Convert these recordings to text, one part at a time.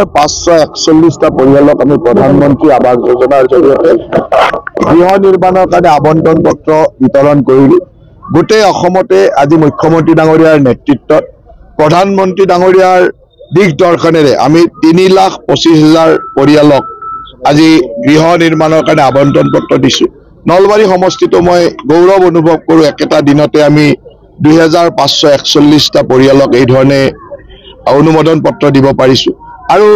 2541টা পৰিয়ালক আমি প্ৰধানমন্ত্ৰী আৱাস যোজনাৰ জৰিয়তে গৃহ নিৰ্মাণৰ কাৰণে আবণ্টন পত্ৰ বিতৰণ কৰিলো। গোটেই অসমতে আজি মুখ্যমন্ত্ৰী ডাঙৰীয়াৰ নেতৃত্বত প্ৰধানমন্ত্ৰী ডাঙৰীয়াৰ দিগদৰ্শনেৰে আমি 3,25,000 পৰিয়ালক আজি গৃহ নিৰ্মাণৰ কাৰণে আবণ্টন পত্ৰ দিছো। নলবাৰী সমষ্টিতো মই গৌৰৱ অনুভৱ কৰোঁ, একেটা দিনতে আমি 2,541টা পৰিয়ালক এই ধৰণে অনুমোদন পত্ৰ দিব পাৰিছো। আৰু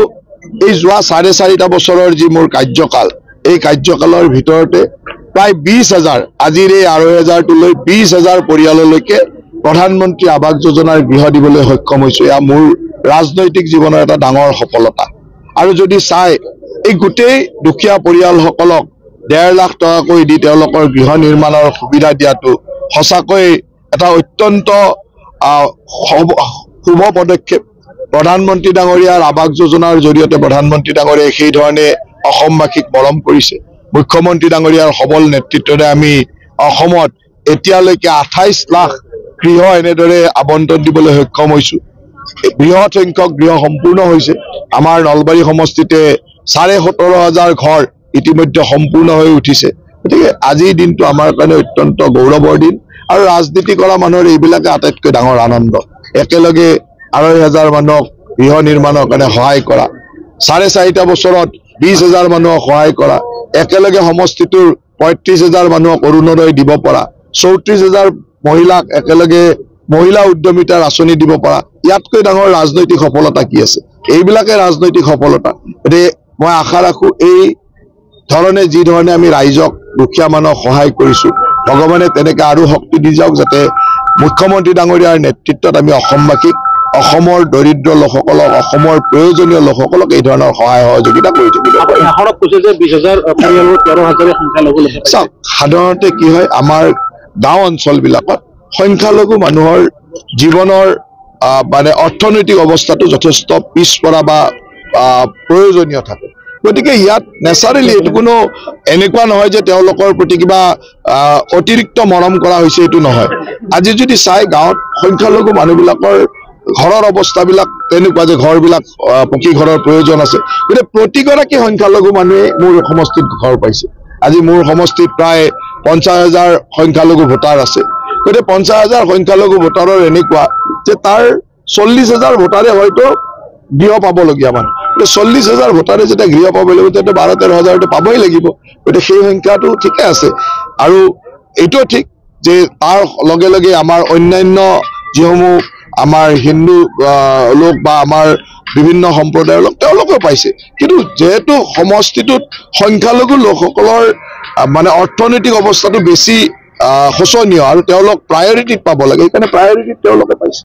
এই যোৱা 4.5 বছৰৰ যি মোৰ কাৰ্যকাল, এই কাৰ্যকালৰ ভিতৰতে প্ৰায় 20,000 আজিৰ এই 2,500টোলৈ 20,000 পৰিয়াললৈকে প্ৰধানমন্ত্ৰী আৱাস যোজনাৰ গৃহ দিবলৈ সক্ষম হৈছো। এয়া মোৰ ৰাজনৈতিক জীৱনৰ এটা ডাঙৰ সফলতা। আৰু যদি চাই এই গোটেই দুখীয়া পৰিয়ালসকলক 1.5 লাখ টকাকৈ দি তেওঁলোকৰ গৃহ নিৰ্মাণৰ সুবিধা দিয়াটো সঁচাকৈ এটা অত্যন্ত শুভ পদক্ষেপ। প্ৰধানমন্ত্ৰী ডাঙৰীয়াৰ আৱাস যোজনাৰ জৰিয়তে প্ৰধানমন্ত্ৰী ডাঙৰীয়াই সেই ধৰণে অসমবাসীক মৰম কৰিছে। মুখ্যমন্ত্ৰী ডাঙৰীয়াৰ সবল নেতৃত্বৰে আমি অসমত এতিয়ালৈকে 28 লাখ গৃহ এনেদৰে আবণ্টন দিবলৈ সক্ষম হৈছো। বৃহৎ সংখ্যক গৃহ সম্পূৰ্ণ হৈছে। আমাৰ নলবাৰী সমষ্টিতে 17,500 ঘৰ ইতিমধ্যে সম্পূৰ্ণ হৈ উঠিছে। গতিকে আজিৰ দিনটো আমাৰ কাৰণে অত্যন্ত গৌৰৱৰ দিন। আৰু ৰাজনীতি কৰা মানুহৰ এইবিলাকে আটাইতকৈ ডাঙৰ আনন্দ। একেলগে 2,500 মানুহক গৃহ নিৰ্মাণৰ কাৰণে সহায় কৰা, 4.5 বছৰত 20,000 মানুহক সহায় কৰা, একেলগে সমষ্টিটোৰ 35,000 মানুহক অৰুণোদয় দিব পৰা, 34,000 মহিলাক একেলগে মহিলা উদ্যমিতাৰ আঁচনি দিব পৰা, ইয়াতকৈ ডাঙৰ ৰাজনৈতিক সফলতা কি আছে? এইবিলাকে ৰাজনৈতিক সফলতা। গতিকে মই আশা ৰাখোঁ এই ধৰণে যি ধৰণে আমি ৰাইজক দুখীয়া মানুহক সহায় কৰিছো, ভগৱানে তেনেকৈ আৰু শক্তি দি যাওক, যাতে মুখ্যমন্ত্ৰী ডাঙৰীয়াৰ নেতৃত্বত আমি অসমবাসীক, অসমৰ দৰিদ্ৰ লোকসকলক, অসমৰ প্ৰয়োজনীয় লোকসকলক এই ধৰণৰ সহায় সহযোগিতা কৰি থাকিব পাৰোঁ। চাওক, সাধাৰণতে কি হয়, আমাৰ গাঁও অঞ্চলবিলাকত সংখ্যালঘু মানুহৰ জীৱনৰ মানে অৰ্থনৈতিক অৱস্থাটো যথেষ্ট পিছপৰা বা প্ৰয়োজনীয় থাকে। গতিকে ইয়াত নেচাৰেলি এইটো কোনো এনেকুৱা নহয় যে তেওঁলোকৰ প্ৰতি কিবা অতিৰিক্ত মৰম কৰা হৈছে, এইটো নহয়। আজি যদি চাই গাঁৱত সংখ্যালঘু মানুহবিলাকৰ ঘৰৰ অৱস্থাবিলাক তেনেকুৱা যে ঘৰবিলাক পকী ঘৰৰ প্ৰয়োজন আছে। গতিকে প্ৰতিগৰাকী সংখ্যালঘু মানুহে মোৰ সমষ্টিত ঘৰ পাইছে। আজি মোৰ সমষ্টিত প্ৰায় 50,000 সংখ্যালঘু ভোটাৰ আছে। গতিকে 50,000 সংখ্যালঘু ভোটাৰৰ এনেকুৱা যে তাৰ 40,000 ভোটাৰে হয়তো গৃহ পাবলগীয়া মানুহ। 40,000 ভোটাৰে যেতিয়া গৃহ পাব লাগিব, তেতিয়া 12-13,000টো পাবই লাগিব। গতিকে সেই সংখ্যাটো ঠিকে আছে। আৰু এইটোও ঠিক যে তাৰ লগে লগে আমাৰ অন্যান্য যিসমূহ আমাৰ হিন্দু লোক বা আমাৰ বিভিন্ন সম্প্ৰদায়ৰ লোক, তেওঁলোকেও পাইছে। কিন্তু যেহেতু সমষ্টিটোত সংখ্যালঘু লোকসকলৰ মানে অৰ্থনৈতিক অৱস্থাটো বেছি শোচনীয় আৰু তেওঁলোক প্ৰায়ৰিটিত পাব লাগে, সেইকাৰণে প্ৰায়ৰিটিত তেওঁলোকে পাইছে।